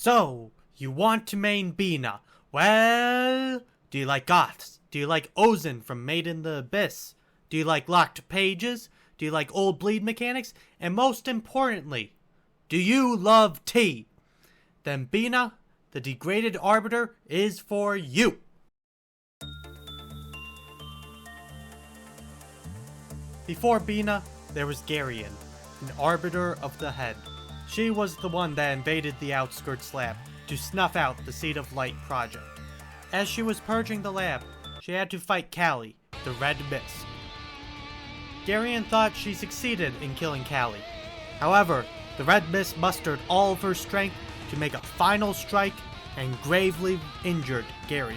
So, you want to main Binah. Well, do you like goths? Do you like Ozen from Made in the Abyss? Do you like locked pages? Do you like old bleed mechanics? And most importantly, do you love tea? Then Binah, the Degraded Arbiter, is for you! Before Binah, there was Garian, an Arbiter of the Head. She was the one that invaded the Outskirts lab to snuff out the Seed of Light project. As she was purging the lab, she had to fight Callie, the Red Mist. Garian thought she succeeded in killing Callie. However, the Red Mist mustered all of her strength to make a final strike and gravely injured Garian.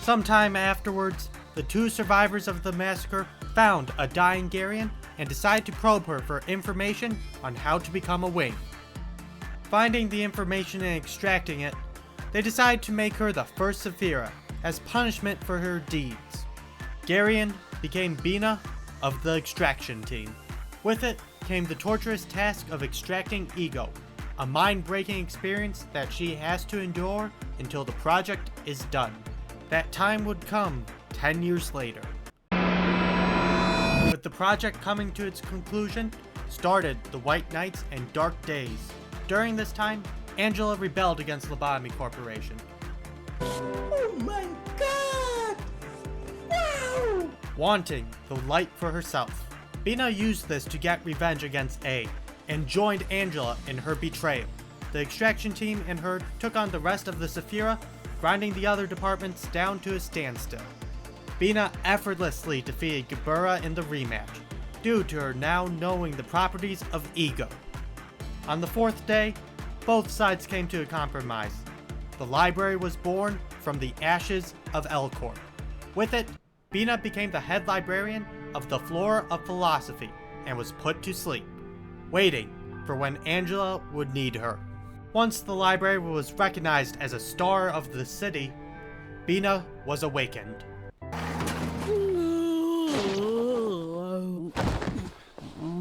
Sometime afterwards, the two survivors of the massacre found a dying Garian and decided to probe her for information on how to become a wing. Finding the information and extracting it, they decided to make her the first Saphira as punishment for her deeds. Garian became Binah of the extraction team. With it came the torturous task of extracting Ego, a mind-breaking experience that she has to endure until the project is done. That time would come 10 years later. With the project coming to its conclusion, started the White Nights and Dark Days. During this time, Angela rebelled against Lobotomy Corporation. Oh my god! Wow! Wanting the light for herself. Binah used this to get revenge against A, and joined Angela in her betrayal. The extraction team and her took on the rest of the Saphira, grinding the other departments down to a standstill. Binah effortlessly defeated Gebura in the rematch, due to her now knowing the properties of Ego. On the fourth day, both sides came to a compromise. The library was born from the ashes of L-Corp. With it, Binah became the head librarian of the floor of philosophy and was put to sleep, waiting for when Angela would need her. Once the library was recognized as a star of the city, Binah was awakened.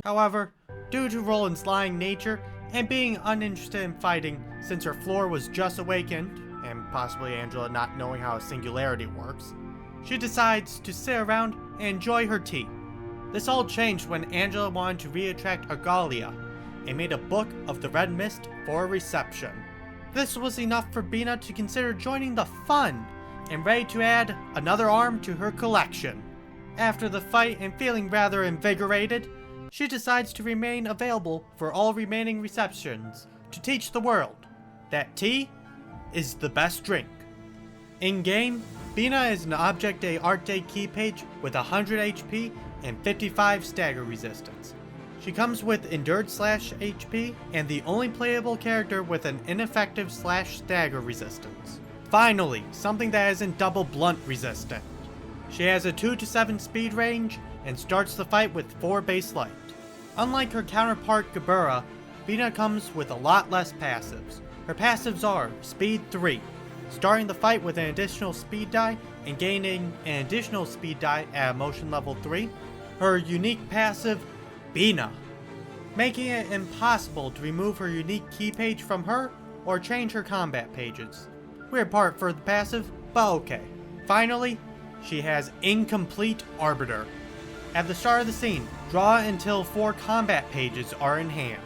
However, due to Roland's lying nature and being uninterested in fighting since her floor was just awakened, and possibly Angela not knowing how a singularity works, she decides to sit around and enjoy her tea. This all changed when Angela wanted to reattract Argalia and made a book of the Red Mist for a reception. This was enough for Binah to consider joining the fun and ready to add another arm to her collection. After the fight and feeling rather invigorated, she decides to remain available for all remaining receptions to teach the world that tea is the best drink. In-game, Binah is an Object Day Art Day key page with 100 HP and 55 stagger resistance. She comes with Endured/HP and the only playable character with an ineffective/stagger resistance. Finally, something that isn't double blunt resistant. She has a 2 to 7 speed range and starts the fight with 4 base light. Unlike her counterpart Gebura, Binah comes with a lot less passives. Her passives are Speed 3, starting the fight with an additional speed die and gaining an additional speed die at emotion level 3. Her unique passive, Binah, making it impossible to remove her unique key page from her or change her combat pages. Weird part for the passive, but okay. Finally, she has Incomplete Arbiter. At the start of the scene, draw until 4 combat pages are in hand.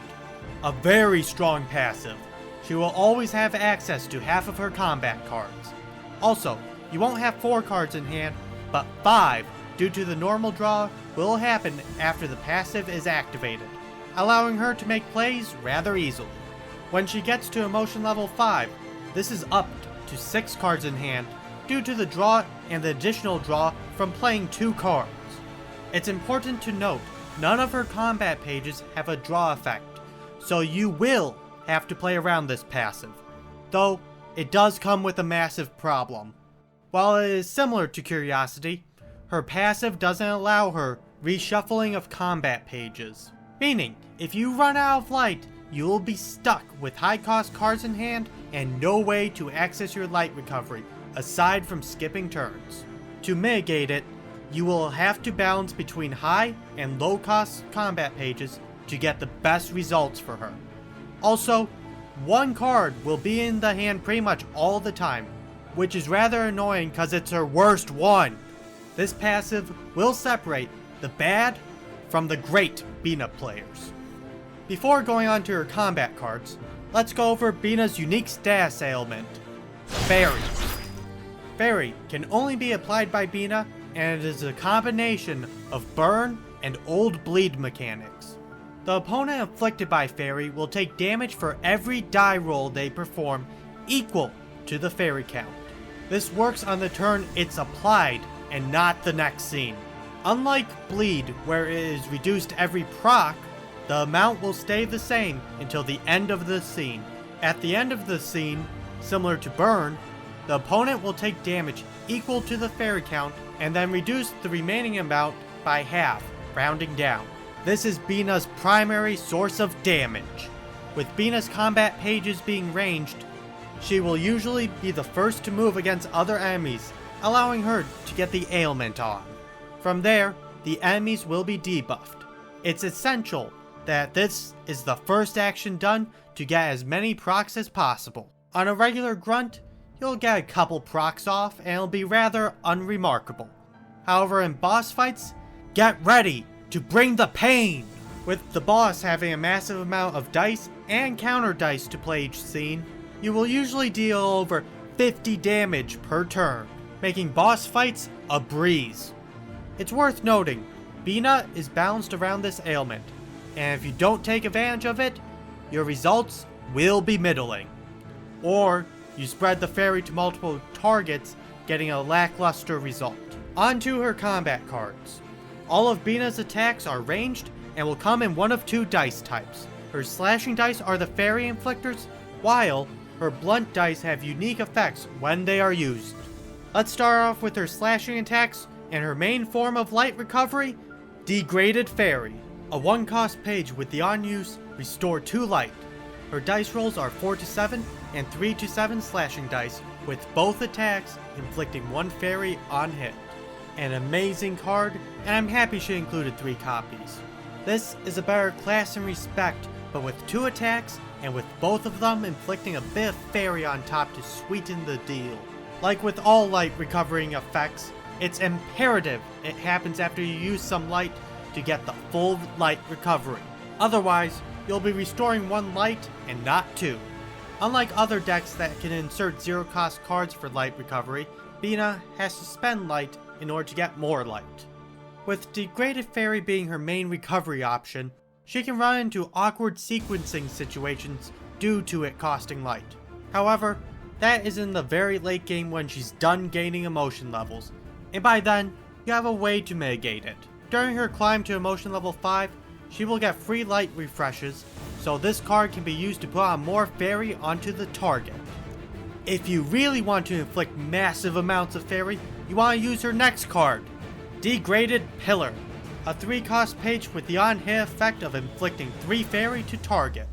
A very strong passive. She will always have access to half of her combat cards. Also, you won't have 4 cards in hand, but 5 due to the normal draw will happen after the passive is activated, allowing her to make plays rather easily. When she gets to emotion level 5, this is upped to 6 cards in hand due to the draw and the additional draw from playing 2 cards. It's important to note, none of her combat pages have a draw effect, so you will have to play around this passive, though it does come with a massive problem. While it is similar to Curiosity, her passive doesn't allow her reshuffling of combat pages, meaning if you run out of light, you will be stuck with high cost cards in hand and no way to access your light recovery aside from skipping turns. To mitigate it, you will have to balance between high and low cost combat pages to get the best results for her. Also, one card will be in the hand pretty much all the time, which is rather annoying because it's her worst one. This passive will separate the bad from the great Binah players. Before going on to her combat cards, let's go over Binah's unique status ailment, Fairy. Fairy can only be applied by Binah, and it is a combination of burn and old bleed mechanics. The opponent afflicted by Fairy will take damage for every die roll they perform equal to the Fairy count. This works on the turn it's applied and not the next scene. Unlike bleed, where it is reduced every proc, the amount will stay the same until the end of the scene. At the end of the scene, similar to burn, the opponent will take damage equal to the Fairy count and then reduce the remaining amount by half, rounding down. This is Binah's primary source of damage. With Binah's combat pages being ranged, she will usually be the first to move against other enemies, allowing her to get the ailment on. From there, the enemies will be debuffed. It's essential that this is the first action done to get as many procs as possible. On a regular grunt, you'll get a couple procs off and it'll be rather unremarkable. However, in boss fights, get ready to bring the pain! With the boss having a massive amount of dice and counter dice to play each scene, you will usually deal over 50 damage per turn, making boss fights a breeze. It's worth noting, Binah is balanced around this ailment, and if you don't take advantage of it, your results will be middling. Or you spread the Fairy to multiple targets, getting a lackluster result. On to her combat cards. All of Binah's attacks are ranged and will come in one of two dice types. Her slashing dice are the Fairy inflictors, while her blunt dice have unique effects when they are used. Let's start off with her slashing attacks and her main form of light recovery, Degraded Fairy. A 1-cost page with the on-use Restore 2 Light. Her dice rolls are 4-7 and 3-7 slashing dice, with both attacks inflicting 1 Fairy on hit. An amazing card, and I'm happy she included 3 copies. This is a better class and respect, but with 2 attacks, and with both of them inflicting a bit of Fairy on top to sweeten the deal. Like with all light recovering effects, it's imperative it happens after you use some light to get the full light recovery. Otherwise, you'll be restoring 1 light and not 2. Unlike other decks that can insert 0-cost cards for light recovery, Binah has to spend light in order to get more light. With Degraded Fairy being her main recovery option, she can run into awkward sequencing situations due to it costing light. However, that is in the very late game when she's done gaining emotion levels, and by then, you have a way to mitigate it. During her climb to emotion level 5, she will get free light refreshes, so this card can be used to put on more Fairy onto the target. If you really want to inflict massive amounts of Fairy, you want to use her next card, Degraded Pillar, a 3-cost page with the on-hit effect of inflicting 3 Fairy to target.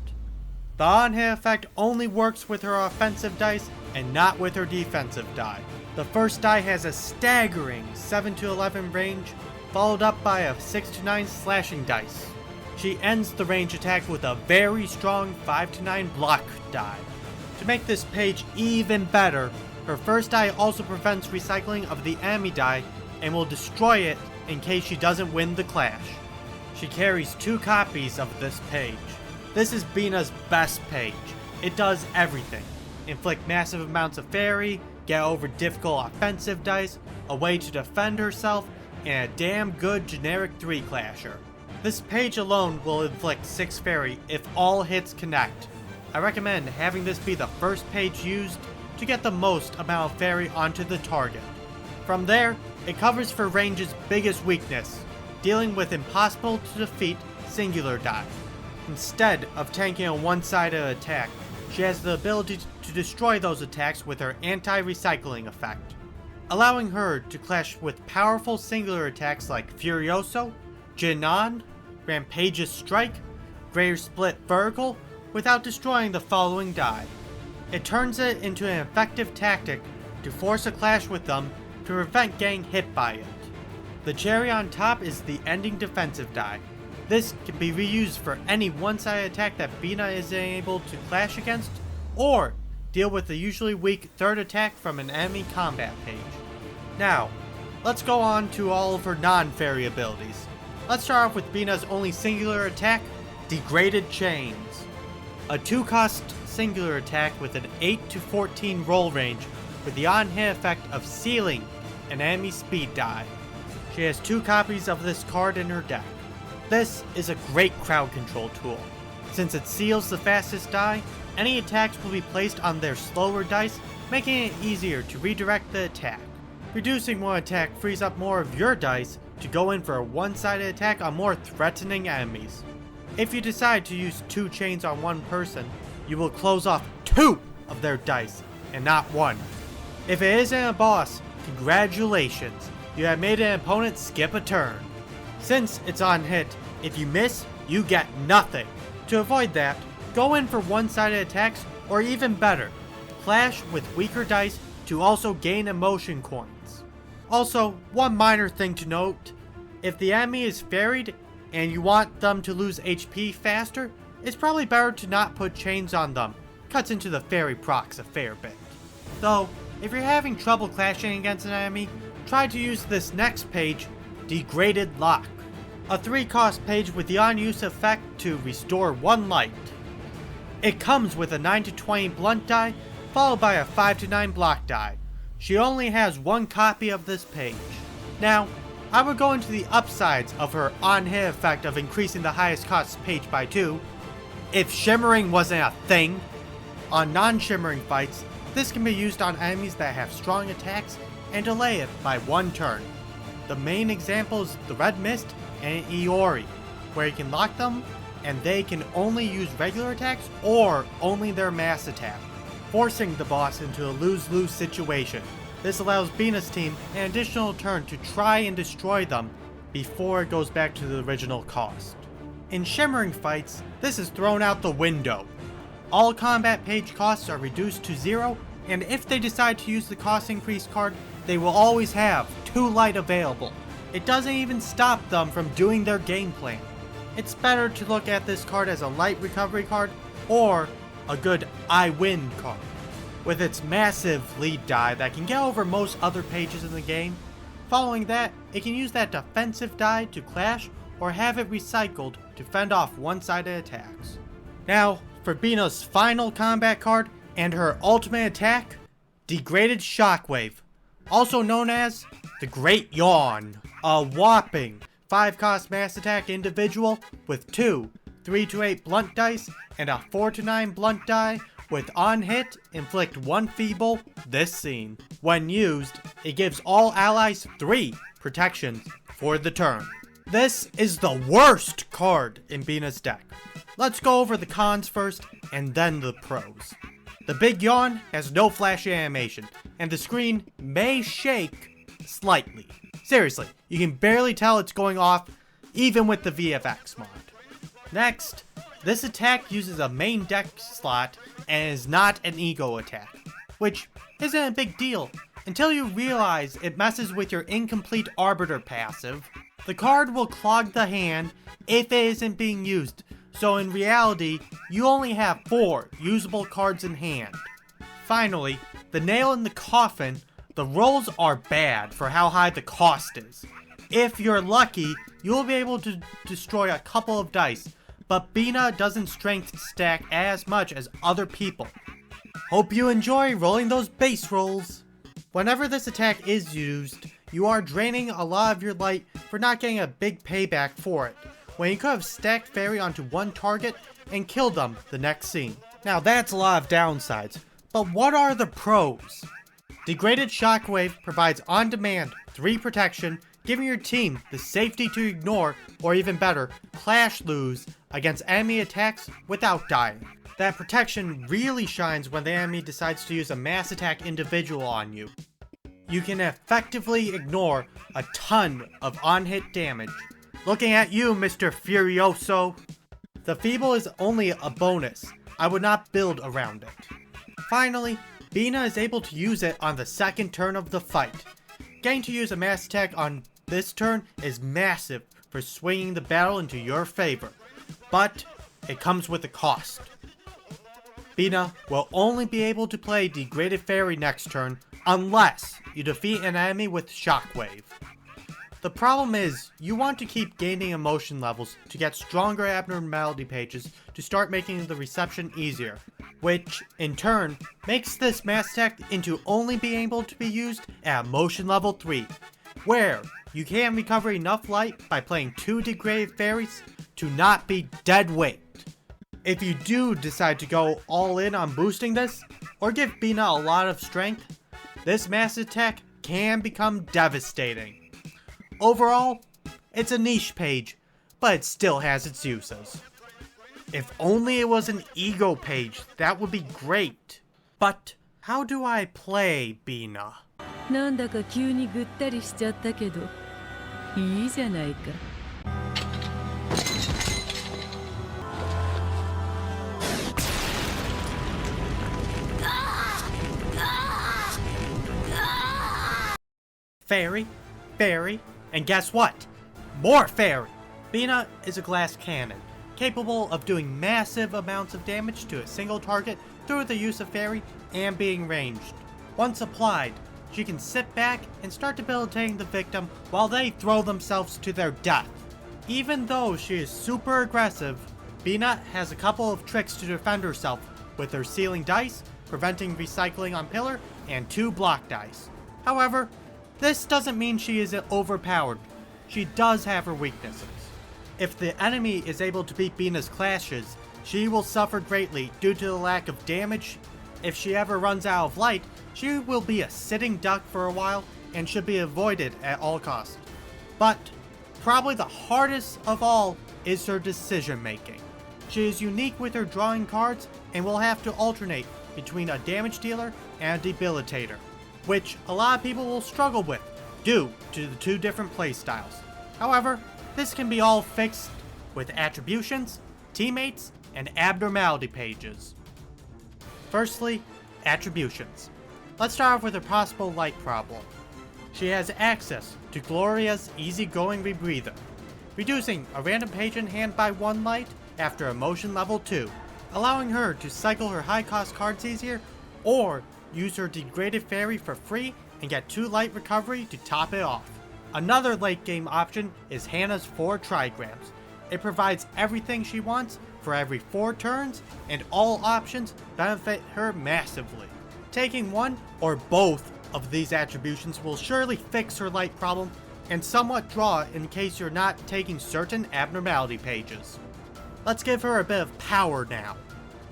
The on-hit effect only works with her offensive dice and not with her defensive die. The first die has a staggering 7-11 range, followed up by a 6-9 slashing dice. She ends the range attack with a very strong 5-9 block die. To make this page even better, her first die also prevents recycling of the enemy die and will destroy it in case she doesn't win the clash. She carries 2 copies of this page. This is Binah's best page. It does everything. Inflict massive amounts of Fairy, get over difficult offensive dice, a way to defend herself, and a damn good generic 3-clasher. This page alone will inflict 6 Fairy if all hits connect. I recommend having this be the first page used to get the most amount of Fairy onto the target. From there, it covers for range's biggest weakness, dealing with impossible to defeat singular die. Instead of tanking a one-sided attack, she has the ability to destroy those attacks with her anti-recycling effect, allowing her to clash with powerful singular attacks like Furioso, Jinan, Rampageous Strike, Greater Split Vertical, without destroying the following die. It turns it into an effective tactic to force a clash with them to prevent getting hit by it. The cherry on top is the ending defensive die. This can be reused for any one-sided attack that Binah is able to clash against, or deal with the usually weak third attack from an enemy combat page. Now, let's go on to all of her non-fairy abilities. Let's start off with Binah's only singular attack, Degraded Chains. A 2-cost singular attack with an 8 to 14 roll range with the on-hit effect of sealing an enemy speed die. She has 2 copies of this card in her deck. This is a great crowd control tool. Since it seals the fastest die, any attacks will be placed on their slower dice, making it easier to redirect the attack. Reducing one attack frees up more of your dice to go in for a one-sided attack on more threatening enemies. If you decide to use 2 chains on one person, you will close off 2 of their dice, and not 1. If it isn't a boss, congratulations, you have made an opponent skip a turn. Since it's on hit, if you miss, you get nothing. To avoid that, go in for one-sided attacks, or even better, clash with weaker dice to also gain emotion coins. Also, one minor thing to note, if the enemy is fairied and you want them to lose HP faster, it's probably better to not put chains on them. Cuts into the fairy procs a fair bit. Though, if you're having trouble clashing against an enemy, try to use this next page, Degraded Lock. A 3-cost page with the on-use effect to restore 1 light. It comes with a 9 to 20 blunt die, followed by a 5 to 9 block die. She only has 1 copy of this page. Now, I would go into the upsides of her on-hit effect of increasing the highest cost page by 2. If shimmering wasn't a thing, on non-shimmering fights, this can be used on enemies that have strong attacks and delay it by 1 turn. The main example is the Red Mist and Iori, where you can lock them and they can only use regular attacks or only their mass attack, forcing the boss into a lose-lose situation. This allows Binah's team an additional turn to try and destroy them before it goes back to the original cost. In shimmering fights, this is thrown out the window. All combat page costs are reduced to 0, and if they decide to use the cost increase card, they will always have 2 light available. It doesn't even stop them from doing their game plan. It's better to look at this card as a light recovery card or a good I win card. With its massive lead die that can get over most other pages in the game, following that, it can use that defensive die to clash or have it recycled to fend off one-sided attacks. Now, for Binah's final combat card and her ultimate attack, Degraded Shockwave, also known as the Great Yawn. A whopping 5-cost mass attack individual with 2 3 to 8 blunt dice and a 4 to 9 blunt die with on hit, inflict 1 feeble, this scene. When used, it gives all allies 3 protections for the turn. This is the worst card in Binah's deck. Let's go over the cons first and then the pros. The Big Yawn has no flashy animation, and the screen may shake slightly. Seriously, you can barely tell it's going off even with the VFX mod. Next, this attack uses a main deck slot and is not an ego attack, which isn't a big deal until you realize it messes with your incomplete Arbiter passive. The card will clog the hand if it isn't being used, so in reality, you only have 4 usable cards in hand. Finally, the nail in the coffin, the rolls are bad for how high the cost is. If you're lucky, you'll be able to destroy a couple of dice, but Binah doesn't strength stack as much as other people. Hope you enjoy rolling those base rolls. Whenever this attack is used, you are draining a lot of your light for not getting a big payback for it, when you could have stacked fairy onto one target and killed them the next scene. Now that's a lot of downsides, but what are the pros? Degraded Shockwave provides on-demand 3 protection, giving your team the safety to ignore, or even better, clash lose against enemy attacks without dying. That protection really shines when the enemy decides to use a mass attack individual on you. You can effectively ignore a ton of on-hit damage. Looking at you, Mr. Furioso. The Feeble is only a bonus. I would not build around it. Finally, Binah is able to use it on the second turn of the fight. Getting to use a mass attack on this turn is massive for swinging the battle into your favor, but it comes with a cost. Binah will only be able to play Degraded Fairy next turn unless you defeat an enemy with Shockwave. The problem is, you want to keep gaining emotion levels to get stronger abnormality pages to start making the reception easier, which, in turn, makes this mass tech into only being able to be used at emotion level 3, where you can recover enough light by playing 2 degraded fairies to not be dead weight. If you do decide to go all in on boosting this, or give Binah a lot of strength, this mass attack can become devastating. Overall, it's a niche page, but it still has its uses. If only it was an ego page, that would be great. But how do I play Binah? なんだか急にぐったりしちゃったけど、いいじゃないか。Fairy, fairy, and guess what? More fairy! Binah is a glass cannon, capable of doing massive amounts of damage to a single target through the use of fairy and being ranged. Once applied, she can sit back and start debilitating the victim while they throw themselves to their death. Even though she is super aggressive, Binah has a couple of tricks to defend herself with her sealing dice, preventing recycling on pillar, and 2 block dice. However, this doesn't mean she is overpowered. She does have her weaknesses. If the enemy is able to beat Binah's clashes, she will suffer greatly due to the lack of damage. If she ever runs out of light, she will be a sitting duck for a while and should be avoided at all costs. But probably the hardest of all is her decision making. She is unique with her drawing cards and will have to alternate between a damage dealer and a debilitator, which a lot of people will struggle with due to the 2 different playstyles. However, this can be all fixed with attributions, teammates, and abnormality pages. Firstly, attributions. Let's start off with a possible light problem. She has access to Gloria's easygoing rebreather, reducing a random page in hand by 1 light after emotion level 2, allowing her to cycle her high cost cards easier, or use her degraded fairy for free and get 2 light recovery to top it off. Another late game option is Hannah's 4 trigrams. It provides everything she wants for every 4 turns, and all options benefit her massively. Taking one or both of these attributions will surely fix her light problem and somewhat draw in case you're not taking certain abnormality pages. Let's give her a bit of power now.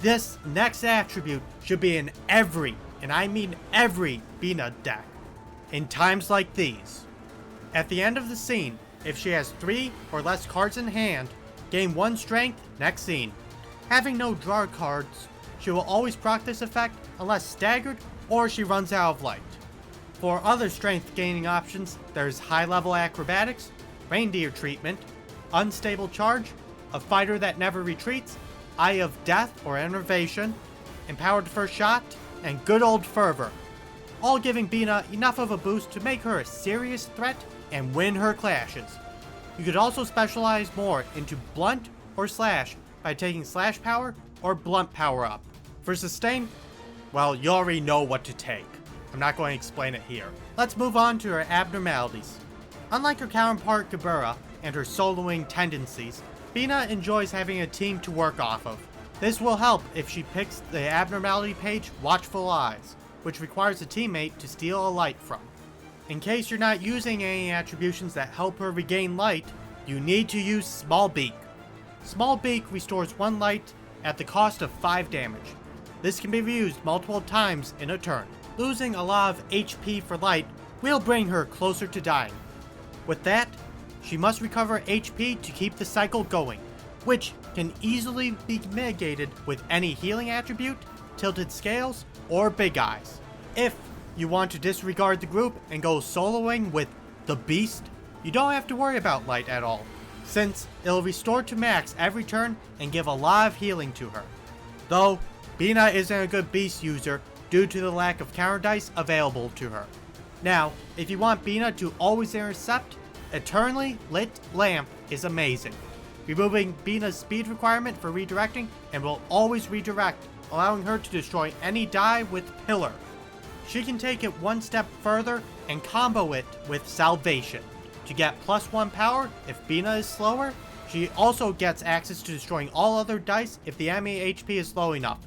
This next attribute should be in every, and I mean every, Binah deck. In times like these. At the end of the scene, if she has 3 or less cards in hand, gain 1 strength next scene. Having no draw cards, she will always proc this effect unless staggered or she runs out of light. For other strength gaining options, there's high level acrobatics, reindeer treatment, unstable charge, a fighter that never retreats, eye of death or enervation, empowered first shot, and good old fervor, all giving Binah enough of a boost to make her a serious threat and win her clashes. You could also specialize more into blunt or slash by taking slash power or blunt power up. For sustain, well, you already know what to take. I'm not going to explain it here. Let's move on to her abnormalities. Unlike her counterpart Gebura and her soloing tendencies, Binah enjoys having a team to work off of. This will help if she picks the abnormality page Watchful Eyes, which requires a teammate to steal a light from. In case you're not using any attributions that help her regain light, you need to use Small Beak. Small Beak restores 1 light at the cost of 5 damage. This can be used multiple times in a turn. Losing a lot of HP for light will bring her closer to dying. With that, she must recover HP to keep the cycle going, which can easily be mitigated with any healing attribute, tilted scales, or big eyes. If you want to disregard the group and go soloing with the Beast, you don't have to worry about light at all, since it'll restore to max every turn and give a lot of healing to her. Though, Binah isn't a good Beast user due to the lack of counter dice available to her. Now, if you want Binah to always intercept, Eternally Lit Lamp is amazing, removing Binah's speed requirement for redirecting and will always redirect allowing her to destroy any die with Pillar. She can take it one step further and combo it with Salvation to get +1 power if Binah is slower. She also gets access to destroying all other dice if the enemy HP is low enough,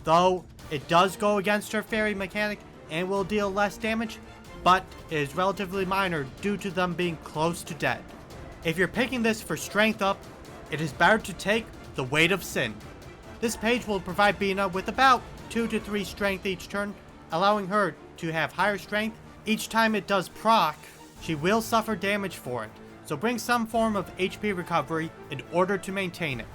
though it does go against her fairy mechanic and will deal less damage, but it is relatively minor due to them being close to dead. If you're picking this for strength up, it is better to take the Weight of Sin. This page will provide Binah with about 2 to 3 strength each turn, allowing her to have higher strength. Each time it does proc, she will suffer damage for it, so bring some form of HP recovery in order to maintain it.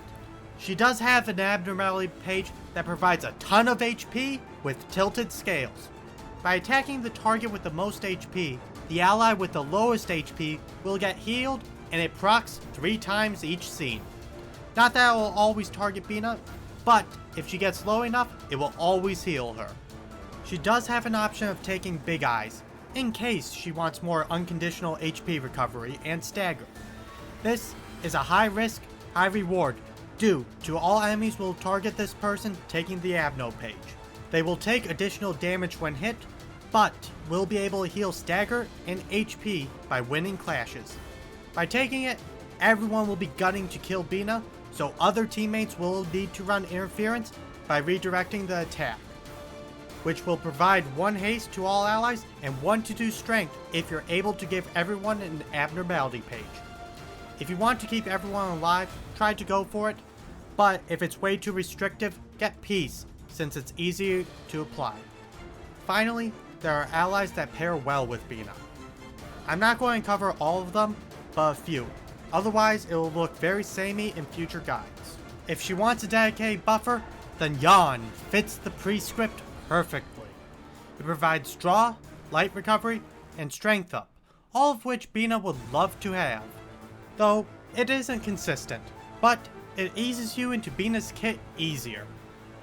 She does have an abnormality page that provides a ton of HP with tilted scales. By attacking the target with the most HP, the ally with the lowest HP will get healed, and it procs 3 times each scene. Not that it will always target Binah, but if she gets low enough, it will always heal her. She does have an option of taking Big Eyes, in case she wants more unconditional HP recovery and stagger. This is a high risk, high reward, due to all enemies will target this person taking the Abno page. They will take additional damage when hit, but will be able to heal stagger and HP by winning clashes. By taking it, everyone will be gunning to kill Binah, so other teammates will need to run interference by redirecting the attack, which will provide 1 haste to all allies and 1 to 2 strength if you're able to give everyone an abnormality page. If you want to keep everyone alive, try to go for it, but if it's way too restrictive, get Peace, since it's easier to apply. Finally, there are allies that pair well with Binah. I'm not going to cover all of them, but a few. Otherwise, it will look very samey in future guides. If she wants a dedicated buffer, then Yawn fits the prescript perfectly. It provides draw, light recovery, and strength up, all of which Binah would love to have. Though, it isn't consistent, but it eases you into Binah's kit easier.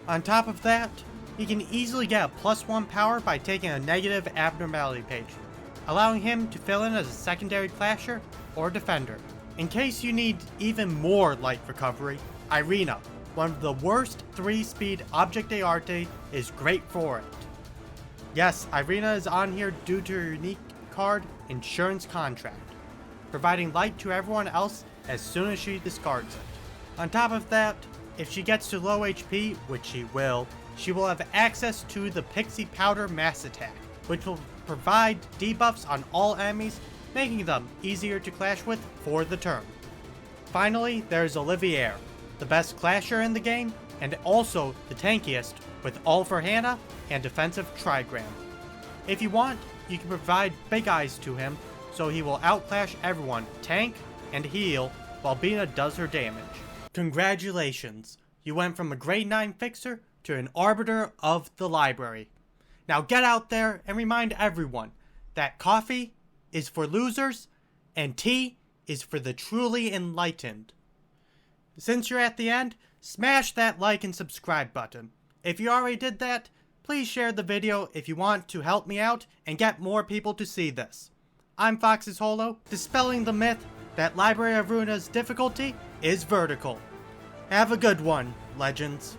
On top of that, he can easily get a +1 power by taking a negative abnormality page, allowing him to fill in as a secondary clasher or defender. In case you need even more light recovery, Ruina, one of the worst 3-speed Object d'Arte, is great for it. Yes, Ruina is on here due to her unique card, Insurance Contract, providing light to everyone else as soon as she discards it. On top of that, if she gets to low HP, which she will have access to the Pixie Powder Mass Attack, which will provide debuffs on all enemies, making them easier to clash with for the turn. Finally, there's Olivier, the best clasher in the game, and also the tankiest with All for Hannah and Defensive Trigram. If you want, you can provide Big Eyes to him, so he will outclash everyone, tank, and heal, while Binah does her damage. Congratulations, you went from a grade 9 fixer to an arbiter of the library. Now get out there and remind everyone that coffee is for losers and tea is for the truly enlightened. Since you're at the end, smash that like and subscribe button. If you already did that, please share the video if you want to help me out and get more people to see this. I'm Fox's Holo, dispelling the myth that Library of Ruina's difficulty is vertical. Have a good one, legends.